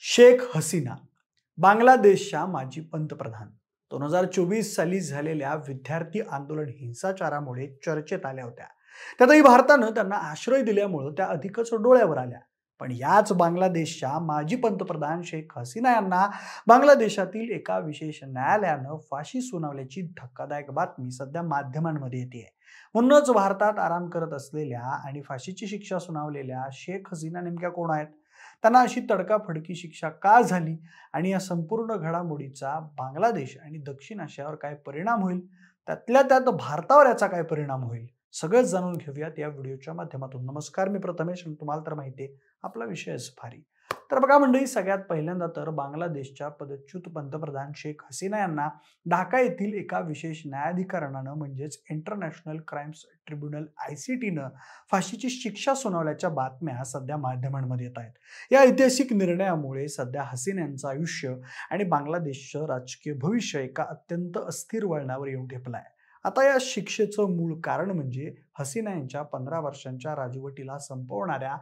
शेख हसीना बांगलादेशच्या माजी पंतप्रधान 2024 साली झालेल्या विद्यार्थी आंदोलन हिंसाचारामुळे चर्चेत आल्या होत्या. त्यातही भारतानं त्यांना आश्रय दिल्यामुळे त्या अधिकच डोळ्यावर आल्या. पण याच बांगलादेशच्या माजी पंतप्रधान शेख हसीना यांना बांगलादेशातील एका विशेष न्यायालयानं फाशी सुनावल्याची धक्कादायक बातमी सध्या माध्यमांमध्ये येते. म्हणूनच भारतात आराम करत असलेल्या आणि फाशीची शिक्षा सुनावलेल्या शेख हसीना नेमक्या कोण आहेत, त्यांना अशी तडकाफडकी शिक्षा का झाली आणि या संपूर्ण घडामोडीचा बांगलादेश आणि दक्षिण आशियावर काय परिणाम होईल, त्यातल्या त्यात भारतावर याचा काय परिणाम होईल, सगळंच जाणून घेऊयात या व्हिडिओच्या माध्यमातून. नमस्कार, मी प्रथमेश आणि तुम्हाला तर माहिती आहे आपला विषयच भारी. तर बघा मंडळी, सगळ्यात पहिल्यांदा तर बांगलादेशच्या पदच्युत पंतप्रधान शेख हसीना यांना ढाका येथील एका विशेष न्यायाधिकरणानं म्हणजेच इंटरनॅशनल क्राइम्स ट्रिब्युनल ICTनं फाशीची शिक्षा सुनावल्याच्या बातम्या सध्या माध्यमांमध्ये येत आहेत. या ऐतिहासिक निर्णयामुळे सध्या हसीना यांचं आयुष्य आणि बांगलादेशचं राजकीय भविष्य एका अत्यंत अस्थिर वळणावर येऊन ठेपलं आहे. आता या शिक्षेचं मूळ कारण म्हणजे हसीना यांच्या 15 वर्षांच्या राजवटीला संपवणाऱ्या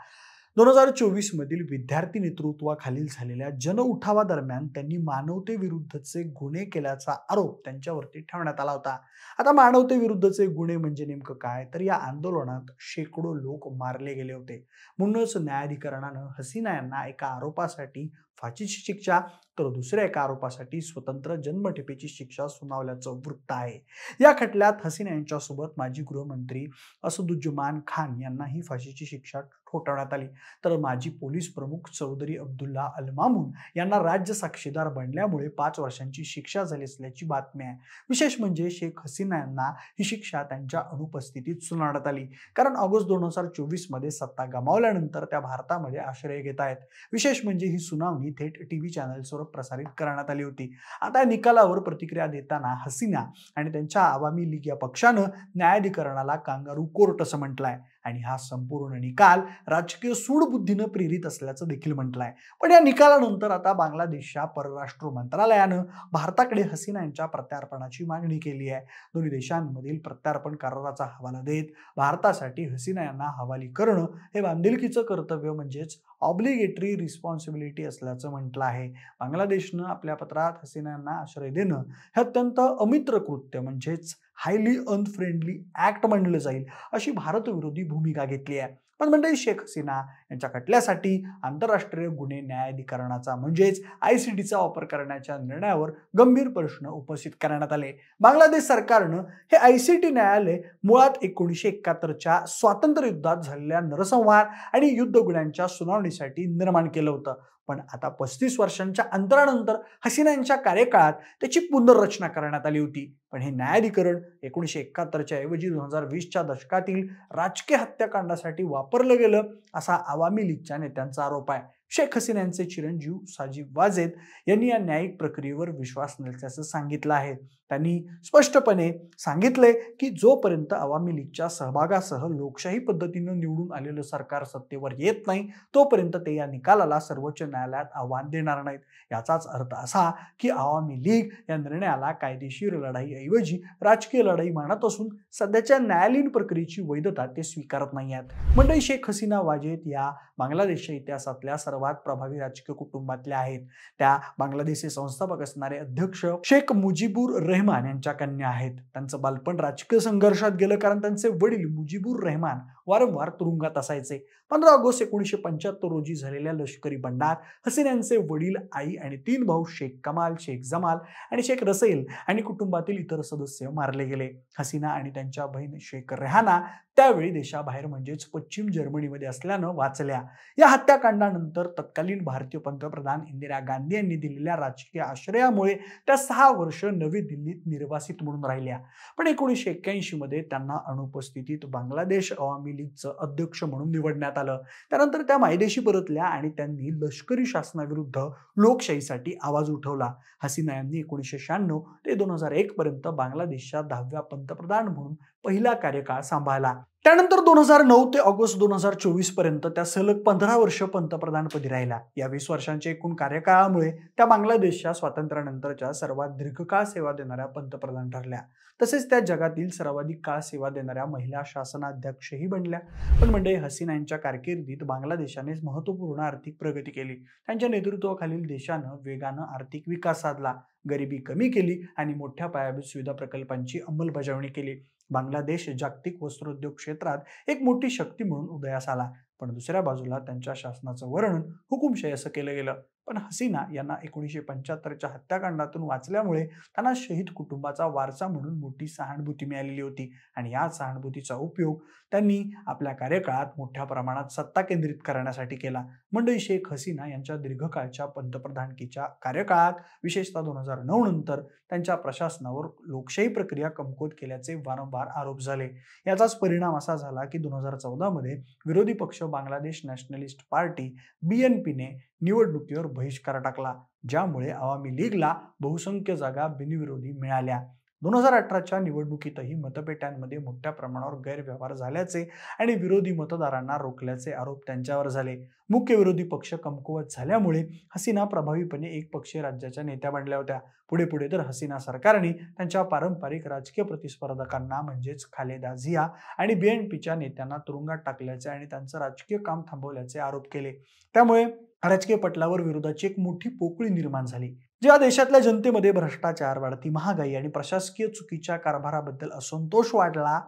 2024 मधील विद्यार्थी नेतृत्वाखालील झालेल्या जनउठावादरम्यान त्यांनी मानवतेविरुद्धचे गुन्हे केल्याचा आरोप त्यांच्यावरती ठेवण्यात आला होता. आता मानवतेविरुद्धचे गुन्हे म्हणजे नेमकं काय, तर या आंदोलनात शेकडो लोक मारले गेले होते. म्हणूनच न्यायाधिकरणानं हसीना यांना एका आरोपासाठी फाशीची शिक्षा तर दुसऱ्या एका आरोपासाठी स्वतंत्र जन्मठेपेची शिक्षा सुनावल्याचं वृत्त आहे. या खटल्यात हसीना यांच्यासोबत माजी गृहमंत्री असदुज्जमान खान यांनाही फाशीची शिक्षा ठोठावण्यात आली, तर माजी पोलीस प्रमुख चौधरी अब्दुल्ला अल मामून यांना राज्य साक्षीदार बनल्यामुळे 5 वर्षांची शिक्षा झाली असल्याची बातमी आहे. विशेष म्हणजे शेख हसीना यांना ही शिक्षा त्यांच्या अनुपस्थितीत सुनावण्यात आली, कारण ऑगस्ट 2024 मध्ये सत्ता गमावल्यानंतर त्या भारतामध्ये आश्रय घेत आहेत. विशेष म्हणजे ही सुनावणी थेट TV चॅनल्सवर प्रसारित करण्यात आली होती. आता या निकालावर प्रतिक्रिया देताना हसीना आणि त्यांच्या आवामी लीग या पक्षानं न्यायाधिकरणाला कांगारू कोर्ट असं म्हटलंय आणि हा संपूर्ण निकाल राजकीय सूडबुद्धीनं प्रेरित असल्याचं देखील म्हटलंय. पण या निकालानंतर आता बांगलादेशच्या परराष्ट्र मंत्रालयानं भारताकडे हसीना यांच्या प्रत्यार्पणाची मागणी केली आहे. दोन्ही देशांमधील प्रत्यार्पण कराराचा हवाला देत भारतासाठी हसीना यांना हवाली करणं हे बांधिलकीचं कर्तव्य म्हणजेच ऑब्लिगेटरी रिस्पॉन्सिबिलिटी असल्याचं म्हटलं आहे. बांगलादेशनं आपल्या पत्रात हसीना यांना आश्रय देणं हे अत्यंत अमित्र कृत्य म्हणजेच हायली अनफ्रेंडली ऍक्ट मानलं जाईल अशी भारतविरोधी भूमिका घेतली आहे. पण मंडळी, शेख हसीना यांच्या खटल्यासाठी आंतरराष्ट्रीय गुन्हे न्यायाधिकरणाचा म्हणजेच ICTचा वापर करण्याच्या निर्णयावर गंभीर प्रश्न उपस्थित करण्यात आले. बांगलादेश सरकारनं हे ICT न्यायालय मुळात 1971च्या स्वातंत्र्य युद्धात झालेल्या नरसंहार आणि युद्ध गुन्ह्यांच्या सुनावणीसाठी निर्माण केलं होतं. पण आता 35 वर्षांच्या अंतरानंतर हसीना यांच्या कार्यकाळात त्याची पुनर्रचना करण्यात आली होती. पण हे न्यायाधिकरण 1971च्या ऐवजी 2020च्या दशकातील राजकीय हत्याकांडासाठी वापरलं गेलं असा आवामी लीगच्या नेत्यांचा आरोप आहे. शेख हसीना यांचे चिरंजीव साजिद वाजेद यांनी या न्यायिक प्रक्रियेवर विश्वास नसल्याचं सांगितलं आहे. त्यांनी स्पष्टपणे सांगितले की जोपर्यंत आवामी लीगच्या सहभागासह लोकशाही पद्धतीनं निवडून आलेलं सरकार सत्तेवर येत नाही तोपर्यंत ते या निकालाला सर्वोच्च न्यायालयात आव्हान देणार नाहीत. याचाच अर्थ असा की आवामी लीग या निर्णयाला कायदेशीर लढाईऐवजी राजकीय लढाई मानत असून सध्याच्या न्यायालयीन प्रक्रियेची वैधता ते स्वीकारत नाही आहेत. मंडळी, शेख हसीना वाजेद या बांगलादेशच्या इतिहासातल्या सर्वात प्रभावी राजकीय कुटुंबातल्या आहेत. त्या बांगलादेशचे संस्थापक असणारे अध्यक्ष शेख मुजीबुर रहमान यांच्या कन्या आहेत. त्यांचं बालपण राजकीय संघर्षात गेलं कारण त्यांचे वडील मुजीबुर रहमान वारंवार तुरुंगात असायचे. 15 ऑगस्ट 1975 रोजी झालेल्या लष्करी बंडात हसीना यांचे वडील, आई आणि 3 भाऊ शेख कमाल, शेख जमाल आणि शेख रसेल आणि कुटुंबातील इतर सदस्य मारले गेले. हसीना आणि त्यांच्या बहीण शेख रेहाना त्यावेळी देशाबाहेर म्हणजेच पश्चिम जर्मनीमध्ये असल्यानं वाचल्या. या हत्याकांडानंतर तत्कालीन भारतीय पंतप्रधान इंदिरा गांधी यांनी दिलेल्या राजकीय आश्रयामुळे त्या 6 वर्ष नवी दिल्लीत निर्वासित म्हणून राहिल्या. पण 1981 मध्ये त्यांना अनुपस्थितीत बांगलादेश अवामी लीगचं अध्यक्ष म्हणून निवडण्यात आलं. त्यानंतर त्या मायदेशी परतल्या आणि त्यांनी लष्करी शासनाविरुद्ध लोकशाहीसाठी आवाज उठवला. हसीना यांनी 1996 ते 2001 पर्यंत बांगलादेशच्या 10व्या पंतप्रधान म्हणून पहिला कार्यकाळ सांभाळला. त्यानंतर 2009 ते ऑगस्ट 2024 पर्यंत त्या सलग 15 वर्ष पंतप्रधानपदी राहिल्या. या 20 वर्षांच्या एकूण कार्यकाळामुळे त्या बांगलादेशच्या स्वातंत्र्यानंतरच्या सर्वात दीर्घकाळ सेवा देणाऱ्या पंतप्रधान ठरल्या. तसेच त्या जगातील सर्वाधिक काळ सेवा देणाऱ्या महिला शासनाध्यक्षही बनल्या. पण मंडळी, हसीना यांच्या कारकिर्दीत बांगलादेशाने महत्त्वपूर्ण आर्थिक प्रगती केली. त्यांच्या नेतृत्वाखालील देशानं वेगानं आर्थिक विकास साधला, गरिबी कमी केली आणि मोठ्या पायाभूत सुविधा प्रकल्पांची अंमलबजावणी केली. बांगलादेश जागतिक वस्त्रोद्योग क्षेत्रात एक मोठी शक्ती म्हणून उदयास आला. पण दुसऱ्या बाजूला त्यांच्या शासनाचं वर्णन हुकुमशाही असं केलं गेलं. पण हसीना यांना 1975च्या हत्याकांडातून वाचल्यामुळे त्यांना शहीद कुटुंबाचा वारसा म्हणून मोठी सहानुभूती मिळालेली होती आणि या सहानुभूतीचा उपयोग त्यांनी आपल्या कार्यकाळात मोठ्या प्रमाणात सत्ता केंद्रित करण्यासाठी केला. मंडळी, शेख हसीना यांच्या दीर्घकाळच्या पंतप्रधानकीच्या कार्यकाळात, विशेषतः 2009 नंतर त्यांच्या प्रशासनावर लोकशाही प्रक्रिया कमकुवत केल्याचे वारंवार आरोप झाले. याचाच परिणाम असा झाला की 2014 मध्ये विरोधी पक्ष बांगलादेश नॅशनलिस्ट पार्टी BNPने निवडणुकीवर बहिष्कार टाकला, ज्यामुळे आवामी लीगला बहुसंख्य जागा बिनविरोधी मिळाल्या. 2018च्या निवडणुकीतही मतपेट्यांमध्ये मोठ्या प्रमाणावर गैरव्यवहार झाल्याचे आणि विरोधी मतदारांना रोखल्याचे आरोप त्यांच्यावर झाले. मुख्य विरोधी पक्ष कमकुवत झाल्यामुळे हसीना प्रभावीपणे एकपक्षीय राज्याच्या नेत्या बनल्या होत्या. पुढे पुढे तर हसीना सरकारने त्यांच्या पारंपरिक राजकीय प्रतिस्पर्धकांना म्हणजेच खालेदा झिया आणि BNPच्या नेत्यांना तुरुंगात टाकल्याचे आणि त्यांचं राजकीय काम थांबवल्याचे आरोप केले. त्यामुळे राजकीय पटलावर विरोधाची एक मोठी पोकळी निर्माण झाली. जेव्हा देशातल्या जनतेमध्ये भ्रष्टाचार, वाढती महागाई आणि प्रशासकीय चुकीच्या कारभाराबद्दल असंतोष वाढला,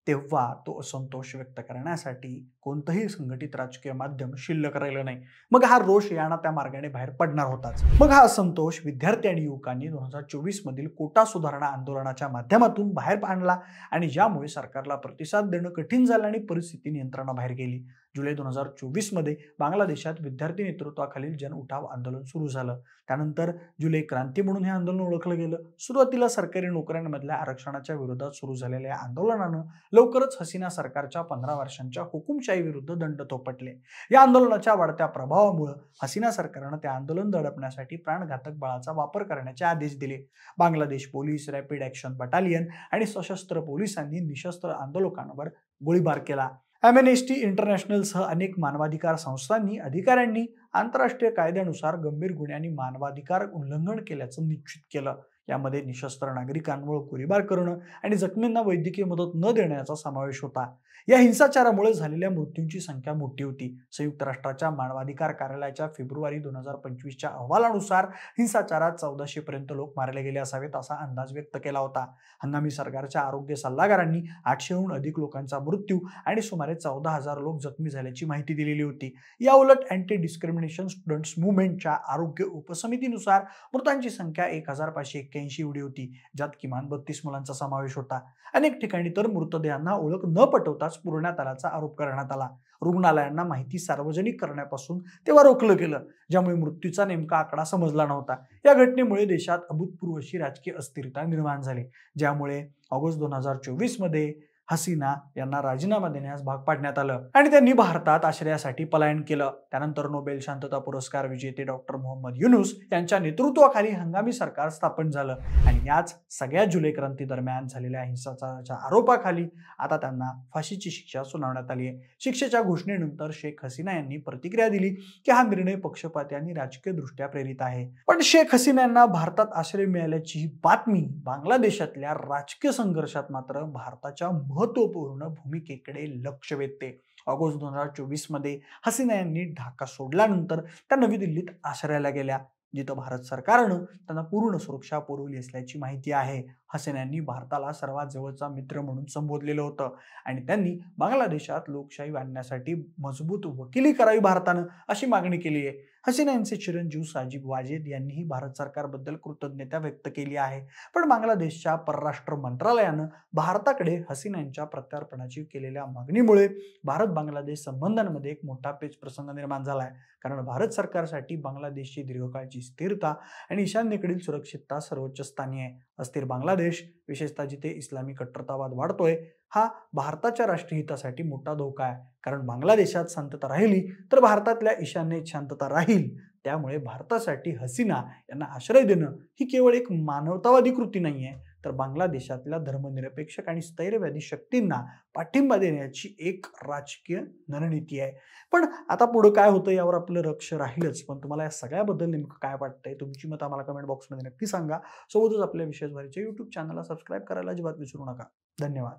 तेव्हा तो असंतोष व्यक्त करण्यासाठी कोणतंही संघटित राजकीय माध्यम शिल्लक राहिलं नाही. मग हा रोष याना त्या मार्गाने बाहेर पडणार होताच. मग हा असंतोष विद्यार्थी आणि युवकांनी 2024 मधील कोटा सुधारणा आंदोलनाच्या माध्यमातून बाहेर आणला आणि ज्यामुळे सरकारला प्रतिसाद देणं कठीण झालं आणि परिस्थिती नियंत्रणाबाहेर गेली. जुलै 2024 मध्ये बांगलादेशात विद्यार्थी नेतृत्वाखालील जन उठाव आंदोलन सुरू झालं. त्यानंतर जुलै क्रांती म्हणून हे आंदोलन ओळखलं गेलं. सुरुवातीला सरकारी नोकऱ्यांमधल्या आरक्षणाच्या विरोधात सुरू झालेल्या आंदोलनानं लवकरच हसीना सरकारच्या 15 वर्षांच्या हुकुमशाही विरुद्ध दंड थोपटले. या आंदोलनाच्या वाढत्या प्रभावामुळे हसीना सरकारनं ते आंदोलन दडपण्यासाठी प्राणघातक बळाचा वापर करण्याचे आदेश दिले. Bangladesh police, rapid action battalion आणि सशस्त्र पोलिसांनी निशस्त्र आंदोलकांवर गोळीबार केला. अम्नेस्टी इंटरनॅशनलसह अनेक मानवाधिकार संस्थांनी अधिकाऱ्यांनी आंतरराष्ट्रीय कायद्यानुसार गंभीर गुन्हे आणि मानवाधिकार उल्लंघन केल्याचं निश्चित केलं. यामध्ये निशस्त्र नागरिकांवर गोळीबार करणं आणि जखमींना वैद्यकीय मदत न देण्याचा समावेश होता. या हिंसाचारामुळे झालेल्या मृत्यूंची संख्या मोठी होती. संयुक्त राष्ट्राच्या मानवाधिकार कार्यालयाच्या फेब्रुवारी 2025च्या अहवालानुसार हिंसाचारात 1400 पर्यंत लोक मारले गेले असावेत असा अंदाज व्यक्त केला होता. हंगामी सरकारच्या आरोग्य सल्लागारांनी 800हून अधिक लोकांचा मृत्यू आणि सुमारे 14,000 लोक जखमी झाल्याची माहिती दिलेली होती. या उलट अँटी डिस्क्रिमिनेशन स्टुडंट्स मुव्हमेंटच्या आरोग्य उपसमितीनुसार मृतांची संख्या 1581 एवढी होती, ज्यात किमान 32 मुलांचा समावेश होता. अनेक ठिकाणी तर मृतदेहांना ओळख न पटवताच पुरवण्यात आल्याचा आरोप करण्यात आला. रुग्णालयांना माहिती सार्वजनिक करण्यापासून तेव्हा रोखलं गेलं, ज्यामुळे मृत्यूचा नेमका आकडा समजला नव्हता. या घटनेमुळे देशात अभूतपूर्व अशी राजकीय अस्थिरता निर्माण झाली, ज्यामुळे ऑगस्ट 2024 मध्ये हसीना यांना राजीनामा देण्यास भाग पाडण्यात आलं आणि त्यांनी भारतात आश्रयासाठी पलायन केलं. त्यानंतर नोबेल शांतता पुरस्कार विजेते डॉक्टर मोहम्मद युनूस यांच्या नेतृत्वाखाली हंगामी सरकार स्थापन झालं आणि याच सगळ्या जुलै क्रांती दरम्यान झालेल्या हिंसाचाराच्या आरोपाखाली आता त्यांना फाशीची शिक्षा सुनावण्यात आली आहे. शिक्षेच्या घोषणेनंतर शेख हसीना यांनी प्रतिक्रिया दिली की हा निर्णय पक्षपाती आणि राजकीय दृष्ट्या प्रेरित आहे. पण शेख हसीना यांना भारतात आश्रय मिळाल्याची ही बातमी बांगलादेशातल्या राजकीय संघर्षात मात्र भारताच्या महत्त्वपूर्ण भूमिकेकडे लक्ष वेधते. ऑगस्ट 2024 मध्ये हसीना यांनी ढाका सोडल्यानंतर त्या नवी दिल्लीत आश्रयाला गेल्या, जिथं भारत सरकारनं त्यांना पूर्ण सुरक्षा पुरवली असल्याची माहिती आहे. हसीना यांनी भारताला सर्वात जवळचा मित्र म्हणून संबोधलेलं होतं आणि त्यांनी बांगलादेशात लोकशाही आणण्यासाठी मजबूत वकिली करावी भारतानं अशी मागणी केली आहे. हसीना यांचे चिरंजीव साजिब वाजेद यांनीही भारत सरकारबद्दल कृतज्ञता व्यक्त केली आहे. पण बांगलादेशच्या परराष्ट्र मंत्रालयानं भारताकडे हसीना यांच्या प्रत्यार्पणाची केलेल्या मागणीमुळे भारत बांगलादेश संबंधांमध्ये एक मोठा पेच प्रसंग निर्माण झाला आहे. कारण भारत सरकारसाठी बांगलादेशची दीर्घकाळची स्थिरता आणि ईशान्येकडील सुरक्षितता सर्वोच्च स्थानी आहे. अस्थिर बांगलादेश, विशेषतः जिथे इस्लामी कट्टरतावाद वाढतोय, हा भारताच्या राष्ट्रीय हितासाठी मोठा धोका आहे. कारण बांगलादेशात शांतता राहिली तर भारतातल्या ईशान्येत शांतता राहील. त्यामुळे भारतासाठी हसीना यांना आश्रय देणं ही केवळ एक मानवतावादी कृती नाहीये, तर बांगलादेशातल्या धर्मनिरपेक्ष आणि स्थैर्यवादी शक्तींना पाठिंबा देण्याची एक राजकीय रणनीती आहे. पण आता पुढे काय होतं यावर आपलं लक्ष राहीलच. पण तुम्हाला या सगळ्याबद्दल नेमकं काय वाटतंय? तुमची मतं आम्हाला कमेंट बॉक्समध्ये नक्की सांगा. सोबतच आपल्या विशेष भारीच्या YouTube चॅनलला सबस्क्राईब करायला अजिबात विसरू नका. धन्यवाद.